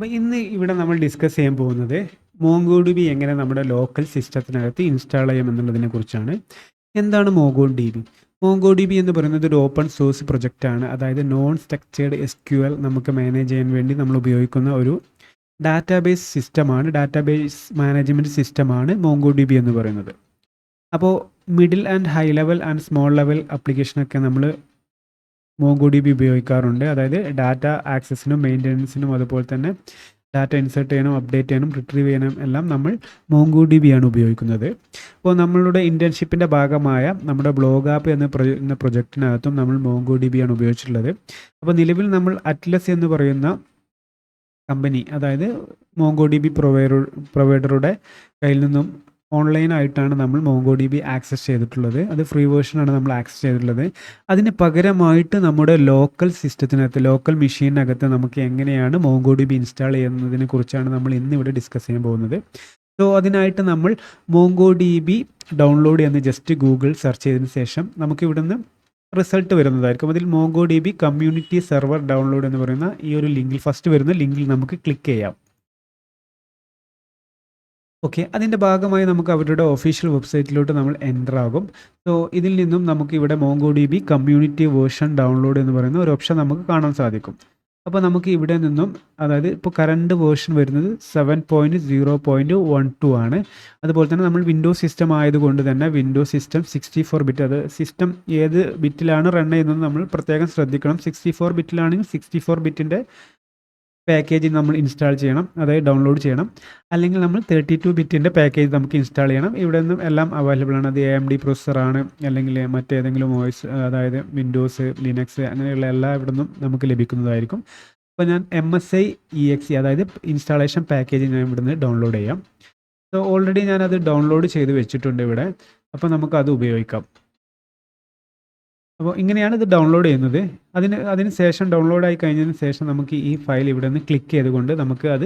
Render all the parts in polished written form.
അപ്പോൾ ഇന്ന് ഇവിടെ നമ്മൾ ഡിസ്കസ് ചെയ്യാൻ പോകുന്നത് മോംഗോഡിബി എങ്ങനെ നമ്മുടെ ലോക്കൽ സിസ്റ്റത്തിനകത്ത് ഇൻസ്റ്റാൾ ചെയ്യാം എന്നുള്ളതിനെ കുറിച്ചാണ്. എന്താണ് മോംഗോഡിബി? മോംഗോഡിബി എന്ന് പറയുന്നത് ഒരു ഓപ്പൺ സോഴ്സ് പ്രൊജക്റ്റാണ്. അതായത് നോൺ സ്ട്രക്ചേർഡ് SQL നമുക്ക് മാനേജ് ചെയ്യാൻ വേണ്ടി നമ്മൾ ഉപയോഗിക്കുന്ന ഒരു ഡാറ്റാബേസ് സിസ്റ്റമാണ്, ഡാറ്റാബേസ് മാനേജ്മെൻറ്റ് സിസ്റ്റമാണ് മോംഗോഡിബി എന്ന് പറയുന്നത്. അപ്പോൾ middle and high level and small level ആപ്ലിക്കേഷനൊക്കെ നമ്മൾ മോംഗോഡിബി ഉപയോഗിക്കാറുണ്ട്. അതായത് ഡാറ്റ ആക്സസിനും മെയിൻ്റനൻസിനും അതുപോലെ തന്നെ ഡാറ്റ ഇൻസേർട്ട് ചെയ്യാനും അപ്ഡേറ്റ് ചെയ്യാനും റിട്രീവ് ചെയ്യാനും എല്ലാം നമ്മൾ മോംഗോഡിബിയാണ് ഉപയോഗിക്കുന്നത്. അപ്പോൾ നമ്മളുടെ ഇൻറ്റേൺഷിപ്പിൻ്റെ ഭാഗമായ നമ്മുടെ ബ്ലോഗ് ആപ്പ് എന്ന പ്രൊജക്റ്റിനകത്തും നമ്മൾ മോംഗോഡിബിയാണ് ഉപയോഗിച്ചിട്ടുള്ളത്. അപ്പോൾ നിലവിൽ നമ്മൾ അറ്റ്ലസ് എന്ന് പറയുന്ന കമ്പനി, അതായത് മോംഗോഡിബി പ്രൊവൈഡറുടെ കയ്യിൽ നിന്നും ഓൺലൈനായിട്ടാണ് നമ്മൾ മോംഗോഡിബി ആക്സസ് ചെയ്തിട്ടുള്ളത്. അത് ഫ്രീ വേർഷനാണ് നമ്മൾ ആക്സസ് ചെയ്തിട്ടുള്ളത്. അതിന് പകരമായിട്ട് നമ്മുടെ ലോക്കൽ സിസ്റ്റത്തിനകത്ത്, ലോക്കൽ മെഷീനകത്ത് നമുക്ക് എങ്ങനെയാണ് മോംഗോഡിബി ഇൻസ്റ്റാൾ ചെയ്യുന്നതിനെ കുറിച്ചാണ് നമ്മൾ ഇന്നിവിടെ ഡിസ്കസ് ചെയ്യാൻ പോകുന്നത്. സോ അതിനായിട്ട് നമ്മൾ മോംഗോഡിബി ഡൗൺലോഡ് എന്ന് ജസ്റ്റ് ഗൂഗിൾ സെർച്ച് ചെയ്തതിന് ശേഷം നമുക്ക് ഇവിടുന്ന് റിസൾട്ട് വരുന്നതായിരിക്കും. അതിൽ മോംഗോഡിബി കമ്മ്യൂണിറ്റി സെർവർ ഡൗൺലോഡ് എന്ന് പറയുന്ന ഈ ഒരു ലിങ്കിൽ, ഫസ്റ്റ് വരുന്ന ലിങ്കിൽ നമുക്ക് ക്ലിക്ക് ചെയ്യാം. ഓക്കെ, അതിൻ്റെ ഭാഗമായി നമുക്ക് അവരുടെ ഒഫീഷ്യൽ വെബ്സൈറ്റിലോട്ട് നമ്മൾ എൻ്റർ ആകും. സോ ഇതിൽ നിന്നും നമുക്ക് ഇവിടെ മോംഗോഡിബി കമ്മ്യൂണിറ്റി വേർഷൻ ഡൗൺലോഡ് എന്ന് പറയുന്ന ഒരു ഓപ്ഷൻ നമുക്ക് കാണാൻ സാധിക്കും. അപ്പോൾ നമുക്ക് ഇവിടെ നിന്നും, അതായത് ഇപ്പോൾ കറണ്ട് വേർഷൻ വരുന്നത് 7.0.12 ആണ്. അതുപോലെ തന്നെ നമ്മൾ വിൻഡോസ് സിസ്റ്റം ആയതുകൊണ്ട് തന്നെ വിൻഡോസ് സിസ്റ്റം 64 ബിറ്റ്, അത് സിസ്റ്റം ഏത് ബിറ്റിലാണ് റൺ ചെയ്യുന്നത് നമ്മൾ പ്രത്യേകം ശ്രദ്ധിക്കണം. 64 ബിറ്റിലാണെങ്കിൽ 64 ബിറ്റിൻ്റെ പാക്കേജ് നമ്മൾ ഇൻസ്റ്റാൾ ചെയ്യണം, അതായത് ഡൗൺലോഡ് ചെയ്യണം. അല്ലെങ്കിൽ നമ്മൾ 32 ബിറ്റിൻ്റെ പാക്കേജ് നമുക്ക് ഇൻസ്റ്റാൾ ചെയ്യണം. ഇവിടെ നിന്നും എല്ലാം അവൈലബിൾ ആണ്. അത് AMD പ്രൊസസ്സറാണ്, അല്ലെങ്കിൽ മറ്റേതെങ്കിലും OS, അതായത് വിൻഡോസ്, ലിനക്സ് അങ്ങനെയുള്ള എല്ലാ ഇവിടെ നിന്നും നമുക്ക് ലഭിക്കുന്നതായിരിക്കും. അപ്പോൾ ഞാൻ MSI EXE, അതായത് ഇൻസ്റ്റാളേഷൻ പാക്കേജ് ഞാൻ ഇവിടുന്ന് ഡൗൺലോഡ് ചെയ്യാം. സോ ഓൾറെഡി ഞാനത് ഡൗൺലോഡ് ചെയ്ത് വെച്ചിട്ടുണ്ട് ഇവിടെ. അപ്പോൾ നമുക്കത് ഉപയോഗിക്കാം. അപ്പോൾ ഇങ്ങനെയാണ് ഇത് ഡൗൺലോഡ് ചെയ്യുന്നത്. അതിന് ശേഷം ഡൗൺലോഡ് ആയി കഴിഞ്ഞതിന് ശേഷം നമുക്ക് ഈ ഫയൽ ഇവിടെ നിന്ന് ക്ലിക്ക് ചെയ്തുകൊണ്ട് നമുക്ക് അത്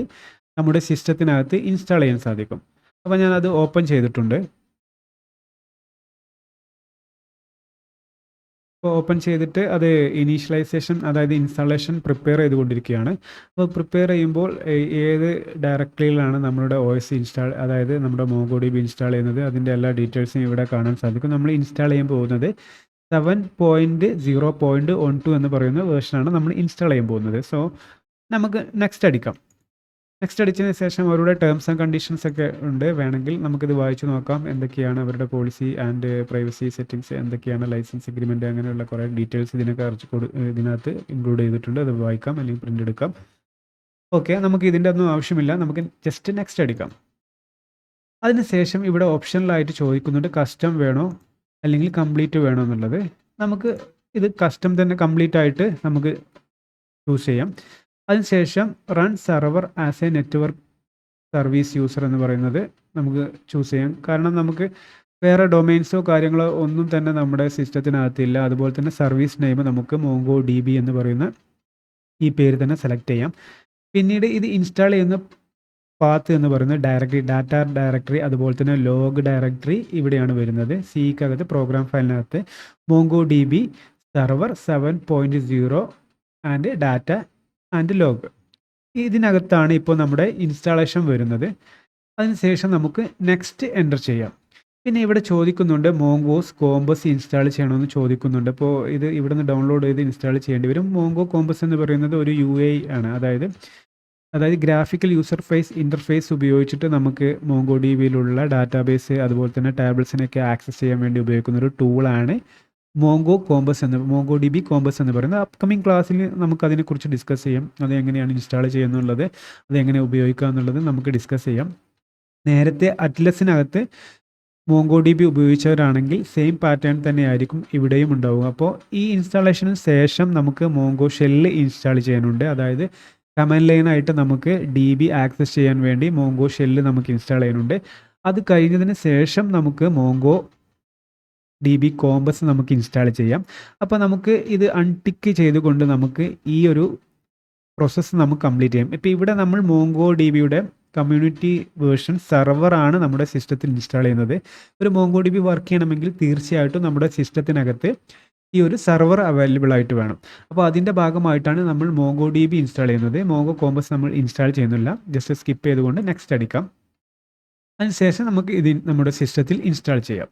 നമ്മുടെ സിസ്റ്റത്തിനകത്ത് ഇൻസ്റ്റാൾ ചെയ്യാൻ സാധിക്കും. അപ്പോൾ ഞാനത് ഓപ്പൺ ചെയ്തിട്ടുണ്ട്. അപ്പോൾ ഓപ്പൺ ചെയ്തിട്ട് അത് ഇനീഷ്യലൈസേഷൻ, അതായത് ഇൻസ്റ്റാളേഷൻ പ്രിപ്പയർ ചെയ്തുകൊണ്ടിരിക്കുകയാണ്. അപ്പോൾ പ്രിപ്പയർ ചെയ്യുമ്പോൾ ഏത് ഡയറക്ടറിയിലാണ് നമ്മുടെ OS ഇൻസ്റ്റാൾ, അതായത് നമ്മുടെ മോംഗോഡിബി ഇൻസ്റ്റാൾ ചെയ്യുന്നത്, അതിൻ്റെ എല്ലാ ഡീറ്റെയിൽസും ഇവിടെ കാണാൻ സാധിക്കും. നമ്മൾ ഇൻസ്റ്റാൾ ചെയ്യാൻ പോകുന്നത് 7.0.12 എന്ന് പറയുന്ന വേർഷനാണ് നമ്മൾ ഇൻസ്റ്റാൾ ചെയ്യാൻ പോകുന്നത്. സോ നമുക്ക് നെക്സ്റ്റ് അടിക്കാം. നെക്സ്റ്റ് അടിച്ചതിന് ശേഷം അവരുടെ ടേംസ് ആൻഡ് കണ്ടീഷൻസ് ഒക്കെ ഉണ്ട്, വേണമെങ്കിൽ നമുക്കിത് വായിച്ചു നോക്കാം. എന്തൊക്കെയാണ് അവരുടെ പോളിസി ആൻഡ് പ്രൈവസി സെറ്റിങ്സ്, എന്തൊക്കെയാണ് ലൈസൻസ് അഗ്രിമെൻറ്റ്, അങ്ങനെയുള്ള കുറേ ഡീറ്റെയിൽസ് ഇതിനകത്ത് ഇൻക്ലൂഡ് ചെയ്തിട്ടുണ്ട്. അത് വായിക്കാം അല്ലെങ്കിൽ പ്രിൻ്റ് എടുക്കാം. ഓക്കെ, നമുക്ക് ഇതിൻ്റെ ഒന്നും ആവശ്യമില്ല. നമുക്ക് ജസ്റ്റ് നെക്സ്റ്റ് അടിക്കാം. അതിനുശേഷം ഇവിടെ ഓപ്ഷനിലായിട്ട് ചോദിക്കുന്നുണ്ട് കസ്റ്റം വേണോ അല്ലെങ്കിൽ കംപ്ലീറ്റ് വേണോ എന്നുള്ളത്. നമുക്ക് ഇത് കസ്റ്റം തന്നെ കംപ്ലീറ്റ് ആയിട്ട് നമുക്ക് ചൂസ് ചെയ്യാം. അതിനുശേഷം run server as A network service user എന്ന് പറയുന്നത് നമുക്ക് ചൂസ് ചെയ്യാം. കാരണം നമുക്ക് വേറെ ഡൊമൈൻസോ കാര്യങ്ങളോ ഒന്നും തന്നെ നമ്മുടെ സിസ്റ്റത്തിനകത്തില്ല. അതുപോലെ തന്നെ സർവീസ് നെയിം നമുക്ക് MongoDB എന്ന് പറയുന്ന ഈ പേര് തന്നെ സെലക്ട് ചെയ്യാം. പിന്നീട് ഇത് ഇൻസ്റ്റാൾ ചെയ്യുന്ന പാത്ത് എന്ന് പറയുന്നത് ഡയറക്ടറി, ഡാറ്റ ഡയറക്ടറി, അതുപോലെ തന്നെ ലോഗ് ഡയറക്ടറി ഇവിടെയാണ് വരുന്നത്. സിക്കകത്ത് പ്രോഗ്രാം ഫയലിനകത്ത് MongoDB server 7.0 and data and log, ഇതിനകത്താണ് ഇപ്പോൾ നമ്മുടെ ഇൻസ്റ്റാളേഷൻ വരുന്നത്. അതിനുശേഷം നമുക്ക് നെക്സ്റ്റ് എൻ്റർ ചെയ്യാം. പിന്നെ ഇവിടെ ചോദിക്കുന്നുണ്ട് മോങ്കോസ് കോമ്പസ് ഇൻസ്റ്റാൾ ചെയ്യണമെന്ന് ചോദിക്കുന്നുണ്ട്. അപ്പോൾ ഇത് ഇവിടെ നിന്ന് ഡൗൺലോഡ് ചെയ്ത് ഇൻസ്റ്റാൾ ചെയ്യേണ്ടി വരും. മോങ്കോ കോമ്പസ് എന്ന് പറയുന്നത് ഒരു UI ആണ്, അതായത് ഗ്രാഫിക്കൽ യൂസർ ഇൻ്റർഫേസ് ഉപയോഗിച്ചിട്ട് നമുക്ക് മോംഗോഡിബിയിലുള്ള ഡാറ്റാബേസ് അതുപോലെ തന്നെ ടേബിൾസിനൊക്കെ ആക്സസ് ചെയ്യാൻ വേണ്ടി ഉപയോഗിക്കുന്ന ഒരു ടൂളാണ് MongoDB കോമ്പസ് എന്ന് പറയുന്നത്. അപ്കമിങ് ക്ലാസ്സിൽ നമുക്കതിനെക്കുറിച്ച് ഡിസ്കസ് ചെയ്യാം. അത് എങ്ങനെയാണ് ഇൻസ്റ്റാൾ ചെയ്യുന്നുള്ളത്, അതെങ്ങനെ ഉപയോഗിക്കുക എന്നുള്ളത് നമുക്ക് ഡിസ്കസ് ചെയ്യാം. നേരത്തെ അറ്റ്ലസിനകത്ത് MongoDB ഉപയോഗിച്ചവരാണെങ്കിൽ സെയിം പാറ്റേൺ തന്നെയായിരിക്കും ഇവിടെയും ഉണ്ടാവുക. അപ്പോൾ ഈ ഇൻസ്റ്റാളേഷന് ശേഷം നമുക്ക് മോങ്കോ ഷെല്ല് ഇൻസ്റ്റാൾ ചെയ്യാനുണ്ട്. അതായത് കമാൻഡ് ലൈനായിട്ട് നമുക്ക് DB ആക്സസ് ചെയ്യാൻ വേണ്ടി മോങ്കോ ഷെല്ല് നമുക്ക് ഇൻസ്റ്റാൾ ചെയ്യാനുണ്ട്. അത് കഴിഞ്ഞതിന് ശേഷം നമുക്ക് MongoDB കോമ്പസ് നമുക്ക് ഇൻസ്റ്റാൾ ചെയ്യാം. അപ്പോൾ നമുക്ക് ഇത് അൺടിക്ക് ചെയ്തുകൊണ്ട് നമുക്ക് ഈ ഒരു പ്രോസസ്സ് നമുക്ക് കംപ്ലീറ്റ് ചെയ്യാം. ഇപ്പോൾ ഇവിടെ നമ്മൾ MongoDBയുടെ കമ്മ്യൂണിറ്റി വേർഷൻ സെർവറാണ് നമ്മുടെ സിസ്റ്റത്തിൽ ഇൻസ്റ്റാൾ ചെയ്യുന്നത്. ഒരു MongoDB വർക്ക് ചെയ്യണമെങ്കിൽ തീർച്ചയായിട്ടും നമ്മുടെ സിസ്റ്റത്തിനകത്ത് ഈ ഒരു സെർവർ അവൈലബിൾ ആയിട്ട് വേണം. അപ്പോൾ അതിൻ്റെ ഭാഗമായിട്ടാണ് നമ്മൾ മോങ്കോ ഡി ബി ഇൻസ്റ്റാൾ ചെയ്യുന്നത്. മോങ്കോ കോമ്പസ് നമ്മൾ ഇൻസ്റ്റാൾ ചെയ്യുന്നില്ല, ജസ്റ്റ് സ്കിപ്പ് ചെയ്തുകൊണ്ട് നെക്സ്റ്റ് അടിക്കാം. അതിനുശേഷം നമുക്ക് ഇത് നമ്മുടെ സിസ്റ്റത്തിൽ ഇൻസ്റ്റാൾ ചെയ്യാം.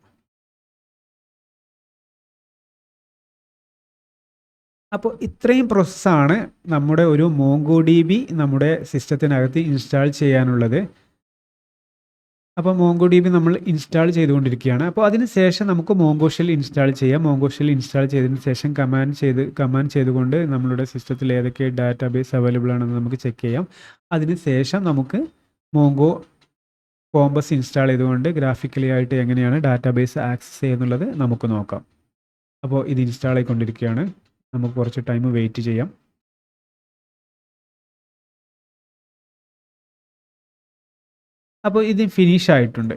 അപ്പോൾ ഇത്രയും പ്രോസസ്സാണ് നമ്മുടെ ഒരു മോങ്കോ ഡി ബി നമ്മുടെ സിസ്റ്റത്തിനകത്ത് ഇൻസ്റ്റാൾ ചെയ്യാനുള്ളത്. അപ്പോൾ മോങ്കോ ഡി ബി നമ്മൾ ഇൻസ്റ്റാൾ ചെയ്തുകൊണ്ടിരിക്കുകയാണ്. അപ്പോൾ അതിന് ശേഷം നമുക്ക് മോങ്കോ ഷെൽ ഇൻസ്റ്റാൾ ചെയ്യാം. മോങ്കോ ഷെൽ ഇൻസ്റ്റാൾ ചെയ്തതിന് ശേഷം കമാൻഡ് ചെയ്തുകൊണ്ട് നമ്മളുടെ സിസ്റ്റത്തിൽ ഏതൊക്കെ ഡാറ്റാബേസ് അവൈലബിൾ ആണെന്ന് നമുക്ക് ചെക്ക് ചെയ്യാം. അതിന് ശേഷം നമുക്ക് മോങ്കോ കോമ്പസ് ഇൻസ്റ്റാൾ ചെയ്തുകൊണ്ട് ഗ്രാഫിക്കലി ആയിട്ട് എങ്ങനെയാണ് ഡാറ്റാബേസ് ആക്സസ് ചെയ്യുന്നുള്ളത് നമുക്ക് നോക്കാം. അപ്പോൾ ഇത് ഇൻസ്റ്റാൾ ആയിക്കൊണ്ടിരിക്കുകയാണ്. നമുക്ക് കുറച്ച് ടൈം വെയിറ്റ് ചെയ്യാം. അപ്പോൾ ഇത് ഫിനിഷ് ആയിട്ടുണ്ട്.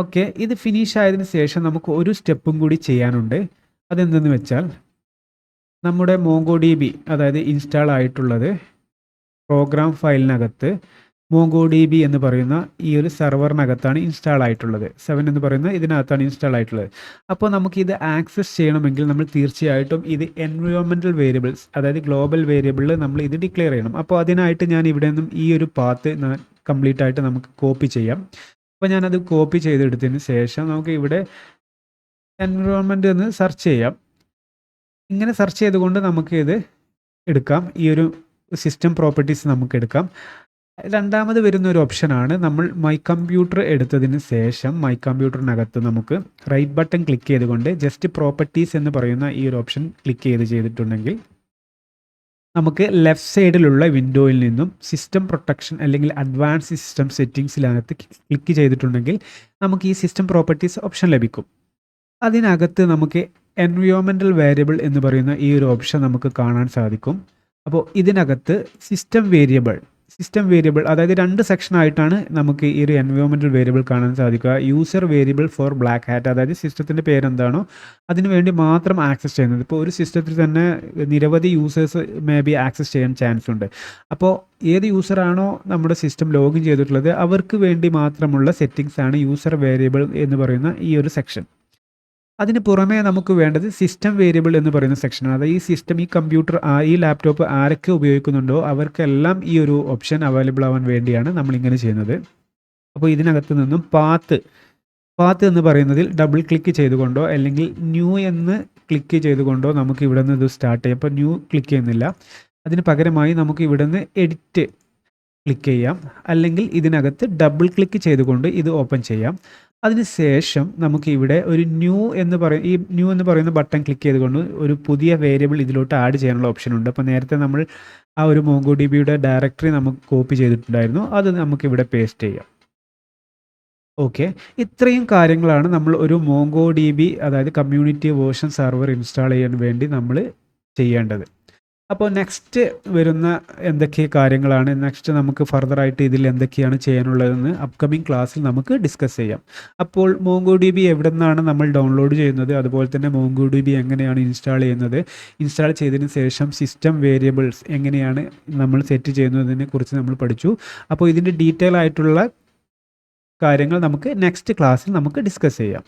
ഓക്കെ, ഇത് ഫിനിഷ് ആയതിനു ശേഷം നമുക്ക് ഒരു സ്റ്റെപ്പും കൂടി ചെയ്യാനുണ്ട്. അതെന്തെന്ന് വെച്ചാൽ നമ്മുടെ മോങ്കോ ഡി ബി അതായത് ഇൻസ്റ്റാൾ ആയിട്ടുള്ളത് പ്രോഗ്രാം ഫയലിനകത്ത് മോങ്കോ ഡി ബി എന്ന് പറയുന്ന ഈ ഒരു സെർവറിനകത്താണ് ഇൻസ്റ്റാൾ ആയിട്ടുള്ളത്. 7 എന്ന് പറയുന്ന ഇതിനകത്താണ് ഇൻസ്റ്റാൾ ആയിട്ടുള്ളത്. അപ്പോൾ നമുക്കിത് ആക്സസ് ചെയ്യണമെങ്കിൽ നമ്മൾ തീർച്ചയായിട്ടും ഇത് എൻവയോൺമെൻറ്റൽ വേരിയബിൾസ് അതായത് ഗ്ലോബൽ വേരിയബിളിൽ നമ്മൾ ഇത് ഡിക്ലെയർ ചെയ്യണം. അപ്പോൾ അതിനായിട്ട് ഞാൻ ഇവിടെ നിന്നും ഈ ഒരു പാത്ത് കംപ്ലീറ്റ് ആയിട്ട് നമുക്ക് കോപ്പി ചെയ്യാം. അപ്പോൾ ഞാനത് കോപ്പി ചെയ്തെടുത്തതിന് ശേഷം നമുക്ക് ഇവിടെ എൻവയോൺമെൻറ്റ് എന്ന് സെർച്ച് ചെയ്യാം. ഇങ്ങനെ സെർച്ച് ചെയ്തുകൊണ്ട് നമുക്ക് ഇത് എടുക്കാം. ഈ ഒരു സിസ്റ്റം പ്രോപ്പർട്ടീസ് നമുക്ക് എടുക്കാം. രണ്ടാമത് വരുന്ന ഒരു ഓപ്ഷനാണ് നമ്മൾ മൈ കമ്പ്യൂട്ടർ എടുത്തതിന് ശേഷം മൈ കമ്പ്യൂട്ടറിനകത്ത് നമുക്ക് റൈറ്റ് ബട്ടൺ ക്ലിക്ക് ചെയ്തുകൊണ്ട് ജസ്റ്റ് പ്രോപ്പർട്ടീസ് എന്ന് പറയുന്ന ഈ ഒരു ഓപ്ഷൻ ക്ലിക്ക് ചെയ്തിട്ടുണ്ടെങ്കിൽ നമുക്ക് ലെഫ്റ്റ് സൈഡിലുള്ള വിൻഡോയിൽ നിന്നും സിസ്റ്റം പ്രൊട്ടക്ഷൻ അല്ലെങ്കിൽ അഡ്വാൻസ് സിസ്റ്റം സെറ്റിങ്സിനകത്ത് ക്ലിക്ക് ചെയ്തിട്ടുണ്ടെങ്കിൽ നമുക്ക് ഈ സിസ്റ്റം പ്രോപ്പർട്ടീസ് ഓപ്ഷൻ ലഭിക്കും. അതിനകത്ത് നമുക്ക് എൻവയോൺമെൻറ്റൽ വേരിയബിൾ എന്ന് പറയുന്ന ഈ ഒരു ഓപ്ഷൻ നമുക്ക് കാണാൻ സാധിക്കും. അപ്പോൾ ഇതിനകത്ത് സിസ്റ്റം വേരിയബിൾ അതായത് 2 സെക്ഷനായിട്ടാണ് നമുക്ക് ഈ ഒരു എൻവയോൺമെൻറ്റൽ വേരിയബിൾ കാണാൻ സാധിക്കുക. User variable four black hat അതായത് സിസ്റ്റത്തിൻ്റെ പേരെന്താണോ അതിനു വേണ്ടി മാത്രം ആക്സസ് ചെയ്യുന്നത്. ഇപ്പോൾ ഒരു സിസ്റ്റത്തിൽ തന്നെ നിരവധി യൂസേഴ്സ് മേ ബി ആക്സസ് ചെയ്യാൻ ചാൻസ് ഉണ്ട്. അപ്പോൾ ഏത് യൂസറാണോ നമ്മുടെ സിസ്റ്റം ലോഗിൻ ചെയ്തിട്ടുള്ളത് അവർക്ക് വേണ്ടി മാത്രമുള്ള സെറ്റിങ്സ് ആണ് യൂസർ വേരിയബിൾ എന്ന് പറയുന്ന ഈ ഒരു സെക്ഷൻ. അതിന് പുറമേ നമുക്ക് വേണ്ടത് സിസ്റ്റം വേരിയബിൾ എന്ന് പറയുന്ന സെക്ഷനാണ്. അതായത് ഈ സിസ്റ്റം ഈ കമ്പ്യൂട്ടർ ഈ ലാപ്ടോപ്പ് ആരൊക്കെ ഉപയോഗിക്കുന്നുണ്ടോ അവർക്കെല്ലാം ഈ ഒരു ഓപ്ഷൻ അവൈലബിൾ ആവാൻ വേണ്ടിയാണ് നമ്മളിങ്ങനെ ചെയ്യുന്നത്. അപ്പോൾ ഇതിനകത്ത് നിന്നും പാത്ത് എന്ന് പറയുന്നതിൽ ഡബിൾ ക്ലിക്ക് ചെയ്തുകൊണ്ടോ അല്ലെങ്കിൽ ന്യൂ എന്ന് ക്ലിക്ക് ചെയ്തുകൊണ്ടോ നമുക്ക് ഇവിടെ നിന്ന് ഇത് സ്റ്റാർട്ട് ചെയ്യാം. അപ്പോൾ ന്യൂ ക്ലിക്ക് ചെയ്യുന്നില്ല, അതിന് പകരമായി നമുക്ക് ഇവിടെ നിന്ന് എഡിറ്റ് ക്ലിക്ക് ചെയ്യാം, അല്ലെങ്കിൽ ഇതിനകത്ത് ഡബിൾ ക്ലിക്ക് ചെയ്തുകൊണ്ട് ഇത് ഓപ്പൺ ചെയ്യാം. അതിനുശേഷം നമുക്ക് ഇവിടെ ഒരു ന്യൂ എന്ന് പറയുന്ന ബട്ടൺ ക്ലിക്ക് ചെയ്തുകൊണ്ട് ഒരു പുതിയ വേരിയബിൾ ഇതിലോട്ട് ആഡ് ചെയ്യാനുള്ള ഓപ്ഷൻ ഉണ്ട്. അപ്പോൾ നേരത്തെ നമ്മൾ ആ ഒരു മോങ്കോ ഡി ബിയുടെ ഡയറക്ടറി നമുക്ക് കോപ്പി ചെയ്തിട്ടുണ്ടായിരുന്നു, അത് നമുക്കിവിടെ പേസ്റ്റ് ചെയ്യാം. ഓക്കെ, ഇത്രയും കാര്യങ്ങളാണ് നമ്മൾ ഒരു മോങ്കോ ഡി ബി അതായത് കമ്മ്യൂണിറ്റി വേർഷൻ സെർവർ ഇൻസ്റ്റാൾ ചെയ്യാൻ വേണ്ടി നമ്മൾ ചെയ്യേണ്ടത്. അപ്പോൾ നെക്സ്റ്റ് വരുന്ന എന്തൊക്കെ കാര്യങ്ങളാണ്, നെക്സ്റ്റ് നമുക്ക് ഫർദറായിട്ട് ഇതിൽ എന്തൊക്കെയാണ് ചെയ്യാനുള്ളതെന്ന് അപ്കമിങ് ക്ലാസ്സിൽ നമുക്ക് ഡിസ്കസ് ചെയ്യാം. അപ്പോൾ മോങ്കോ ഡി ബി എവിടെ നിന്നാണ് നമ്മൾ ഡൗൺലോഡ് ചെയ്യുന്നത്, അതുപോലെ തന്നെ മോങ്കോ ഡി ബി എങ്ങനെയാണ് ഇൻസ്റ്റാൾ ചെയ്യുന്നത്, ഇൻസ്റ്റാൾ ചെയ്തതിന് ശേഷം സിസ്റ്റം വേരിയബിൾസ് എങ്ങനെയാണ് നമ്മൾ സെറ്റ് ചെയ്യുന്നതിനെ കുറിച്ച് നമ്മൾ പഠിച്ചു. അപ്പോൾ ഇതിൻ്റെ ഡീറ്റെയിൽ ആയിട്ടുള്ള കാര്യങ്ങൾ നമുക്ക് നെക്സ്റ്റ് ക്ലാസ്സിൽ നമുക്ക് ഡിസ്കസ് ചെയ്യാം.